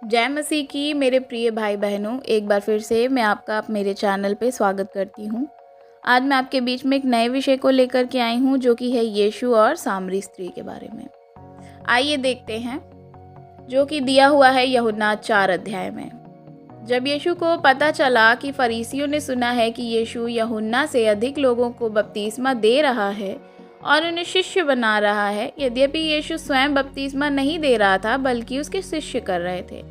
जय मसीह की मेरे प्रिय भाई बहनों, एक बार फिर से मैं आपका मेरे चैनल पे स्वागत करती हूँ। आज मैं आपके बीच में एक नए विषय को लेकर के आई हूँ, जो कि है यीशु और सामरी स्त्री के बारे में। आइए देखते हैं, जो कि दिया हुआ है यूहन्ना 4 अध्याय में। जब यीशु को पता चला कि फरीसियों ने सुना है कि यीशु यूहन्ना से अधिक लोगों को बपतिस्मा दे रहा है और उन्हें शिष्य बना रहा है, यद्यपि यीशु स्वयं बपतिस्मा नहीं दे रहा था बल्कि उसके शिष्य कर रहे थे,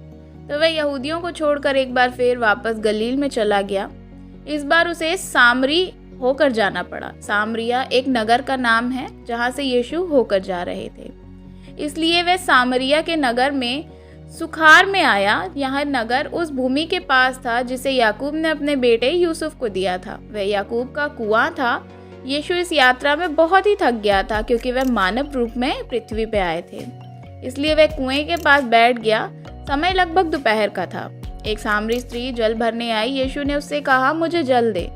तो वह यहूदियों को छोड़कर एक बार फिर वापस गलील में चला गया। इस बार उसे सामरी होकर जाना पड़ा। सामरिया एक नगर का नाम है जहाँ से यीशु होकर जा रहे थे, इसलिए वह सामरिया के नगर में सुखार में आया। यह नगर उस भूमि के पास था जिसे याकूब ने अपने बेटे यूसुफ को दिया था। वह याकूब का कुआं था। यीशु इस यात्रा में बहुत ही थक गया था, क्योंकि वह मानव रूप में पृथ्वी पर आए थे। इसलिए वह कुएं के पास बैठ गया। समय लगभग दोपहर का था। एक सामरी स्त्री जल भरने आई। यीशु ने उससे कहा, मुझे जल दे।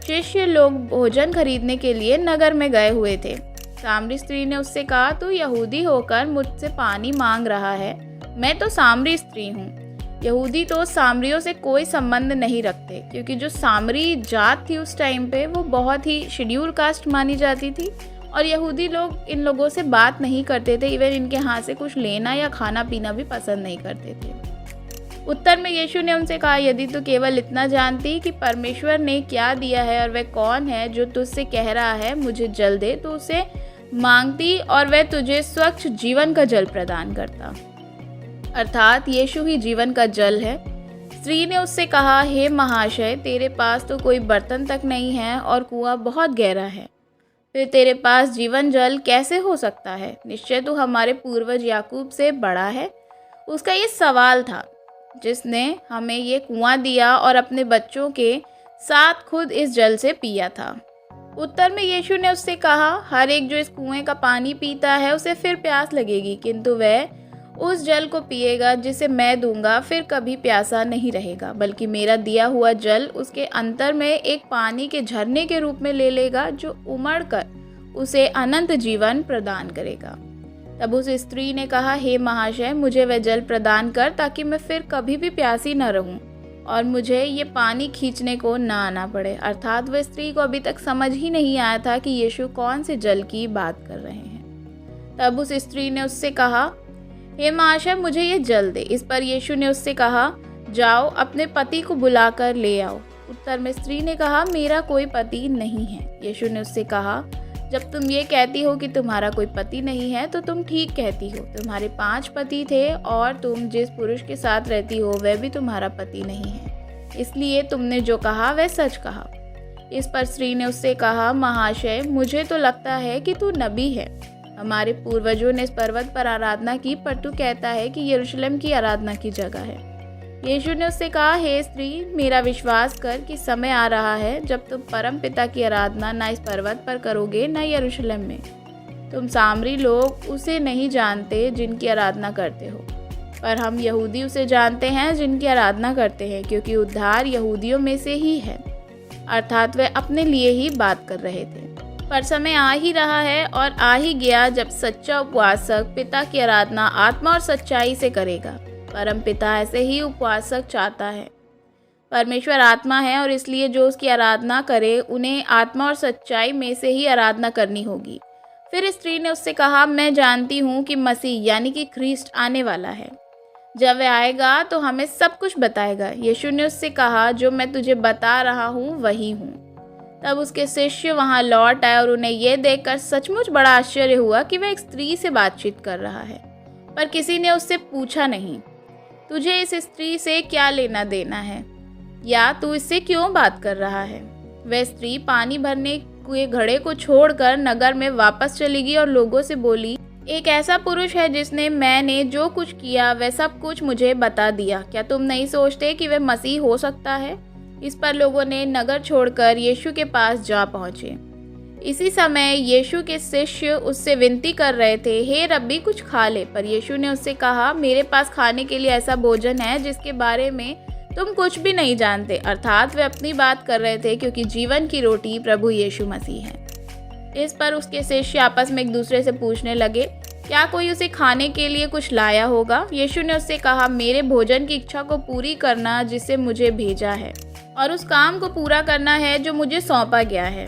शिष्य लोग भोजन खरीदने के लिए नगर में गए हुए थे। सामरी स्त्री ने उससे कहा, तू यहूदी होकर मुझसे पानी मांग रहा है? मैं तो सामरी स्त्री हूँ। यहूदी तो सामरियों से कोई संबंध नहीं रखते, क्योंकि जो सामरी जात थी उस टाइम पे वो बहुत ही शेड्यूल कास्ट मानी जाती थी, और यहूदी लोग इन लोगों से बात नहीं करते थे। इवन इनके हाथ से कुछ लेना या खाना पीना भी पसंद नहीं करते थे। उत्तर में यीशु ने उनसे कहा, यदि तू केवल इतना जानती कि परमेश्वर ने क्या दिया है और वह कौन है जो तुझसे कह रहा है मुझे जल दे, तो उसे मांगती और वह तुझे स्वच्छ जीवन का जल प्रदान करता। अर्थात यीशु ही जीवन का जल है। स्त्री ने उससे कहा, हे महाशय, तेरे पास तो कोई बर्तन तक नहीं है और कुआं बहुत गहरा है, फिर तेरे पास जीवन जल कैसे हो सकता है? निश्चय तू हमारे पूर्वज याकूब से बड़ा है। उसका ये सवाल था, जिसने हमें ये कुआं दिया और अपने बच्चों के साथ खुद इस जल से पिया था। उत्तर में यीशु ने उससे कहा, हर एक जो इस कुएं का पानी पीता है उसे फिर प्यास लगेगी, किंतु वह उस जल को पिएगा जिसे मैं दूंगा, फिर कभी प्यासा नहीं रहेगा, बल्कि मेरा दिया हुआ जल उसके अंतर में एक पानी के झरने के रूप में ले लेगा, जो उमड़ कर उसे अनंत जीवन प्रदान करेगा। तब उस स्त्री ने कहा, हे महाशय, मुझे वह जल प्रदान कर ताकि मैं फिर कभी भी प्यासी न रहूं और मुझे ये पानी खींचने को न आना पड़े। अर्थात वह स्त्री को अभी तक समझ ही नहीं आया था कि यीशु कौन से जल की बात कर रहे हैं। तब उस स्त्री ने उससे कहा, हे महाशय, मुझे ये जल दे। इस पर यीशु ने उससे कहा, जाओ अपने पति को बुलाकर ले आओ। उत्तर में स्त्री ने कहा, मेरा कोई पति नहीं है। यीशु ने उससे कहा, जब तुम ये कहती हो कि तुम्हारा कोई पति नहीं है तो तुम ठीक कहती हो। तुम्हारे 5 पति थे और तुम जिस पुरुष के साथ रहती हो वह भी तुम्हारा पति नहीं है, इसलिए तुमने जो कहा वह सच कहा। इस पर स्त्री ने उससे कहा, महाशय, मुझे तो लगता है कि तू नबी है। हमारे पूर्वजों ने इस पर्वत पर आराधना की, पर तू कहता है कि यरूशलेम की आराधना की जगह है। यीशु ने उससे कहा, हे स्त्री, मेरा विश्वास कर कि समय आ रहा है जब तुम परम पिता की आराधना न इस पर्वत पर करोगे न यरूशलेम में। तुम सामरी लोग उसे नहीं जानते जिनकी आराधना करते हो, पर हम यहूदी उसे जानते हैं जिनकी आराधना करते हैं, क्योंकि उद्धार यहूदियों में से ही है। अर्थात वे अपने लिए ही बात कर रहे थे। पर समय आ ही रहा है और आ ही गया जब सच्चा उपवासक पिता की आराधना आत्मा और सच्चाई से करेगा। परम पिता ऐसे ही उपवासक चाहता है। परमेश्वर आत्मा है और इसलिए जो उसकी आराधना करे उन्हें आत्मा और सच्चाई में से ही आराधना करनी होगी। फिर स्त्री ने उससे कहा, मैं जानती हूँ कि मसीह यानी कि ख्रीस्ट आने वाला है। जब वह आएगा तो हमें सब कुछ बताएगा। यीशु ने उससे कहा, जो मैं तुझे बता रहा हूँ वही हूँ। तब उसके शिष्य वहाँ लौट आए और उन्हें यह देखकर सचमुच बड़ा आश्चर्य हुआ कि वह एक स्त्री से बातचीत कर रहा है, पर किसी ने उससे पूछा नहीं, तुझे इस स्त्री से क्या लेना देना है, या तू इससे क्यों बात कर रहा है? वह स्त्री पानी भरने के घड़े को छोड़कर नगर में वापस चली गई और लोगों से बोली, एक ऐसा पुरुष है जिसने मैंने जो कुछ किया वह सब कुछ मुझे बता दिया। क्या तुम नहीं सोचते कि वह मसीह हो सकता है? इस पर लोगों ने नगर छोड़कर यीशु के पास जा पहुंचे। इसी समय यीशु के शिष्य उससे विनती कर रहे थे, हे रब्बी, कुछ खा ले। पर यीशु ने उससे कहा, मेरे पास खाने के लिए ऐसा भोजन है जिसके बारे में तुम कुछ भी नहीं जानते। अर्थात वे अपनी बात कर रहे थे, क्योंकि जीवन की रोटी प्रभु यीशु मसीह है। इस पर उसके शिष्य आपस में एक दूसरे से पूछने लगे, क्या कोई उसे खाने के लिए कुछ लाया होगा? यीशु ने उससे कहा, मेरे भोजन की इच्छा को पूरी करना जिससे मुझे भेजा है, और उस काम को पूरा करना है जो मुझे सौंपा गया है।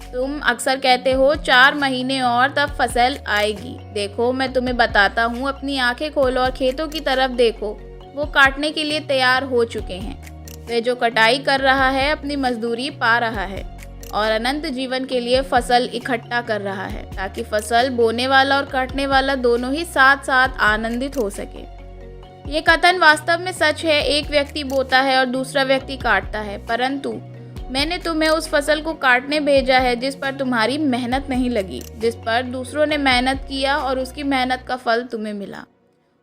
तुम अक्सर कहते हो 4 महीने और तब फसल आएगी। देखो, मैं तुम्हें बताता हूँ, अपनी आंखें खोलो और खेतों की तरफ देखो, वो काटने के लिए तैयार हो चुके हैं। वह जो कटाई कर रहा है अपनी मजदूरी पा रहा है और अनंत जीवन के लिए फसल इकट्ठा कर रहा है, ताकि फसल बोने वाला और काटने वाला दोनों ही साथ साथ आनंदित हो सके। ये कथन वास्तव में सच है। एक व्यक्ति बोता है और दूसरा व्यक्ति काटता है, परंतु मैंने तुम्हें उस फसल को काटने भेजा है जिस पर तुम्हारी मेहनत नहीं लगी, जिस पर दूसरों ने मेहनत किया और उसकी मेहनत का फल तुम्हें मिला।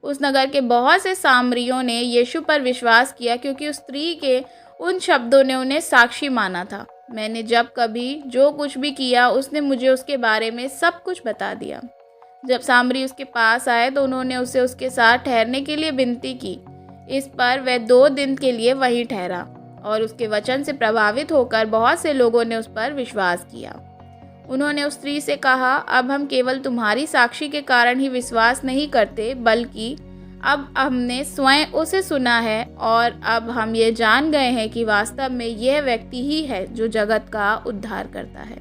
उस नगर के बहुत से सामरियों ने यीशु पर विश्वास किया क्योंकि उस स्त्री के उन शब्दों ने उन्हें साक्षी माना था। मैंने जब कभी जो कुछ भी किया, उसने मुझे उसके बारे में सब कुछ बता दिया। जब सामरी उसके पास आए तो उन्होंने उसे उसके साथ ठहरने के लिए विनती की। इस पर वह 2 दिन के लिए वहीं ठहरा और उसके वचन से प्रभावित होकर बहुत से लोगों ने उस पर विश्वास किया। उन्होंने उस स्त्री से कहा, अब हम केवल तुम्हारी साक्षी के कारण ही विश्वास नहीं करते, बल्कि अब हमने स्वयं उसे सुना है और अब हम ये जान गए हैं कि वास्तव में यह व्यक्ति ही है जो जगत का उद्धार करता है।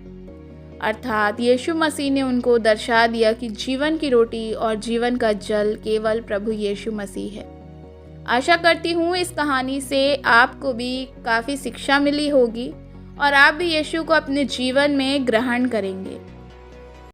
अर्थात यीशु मसीह ने उनको दर्शा दिया कि जीवन की रोटी और जीवन का जल केवल प्रभु यीशु मसीह है। आशा करती हूँ इस कहानी से आपको भी काफ़ी शिक्षा मिली होगी और आप भी यीशु को अपने जीवन में ग्रहण करेंगे।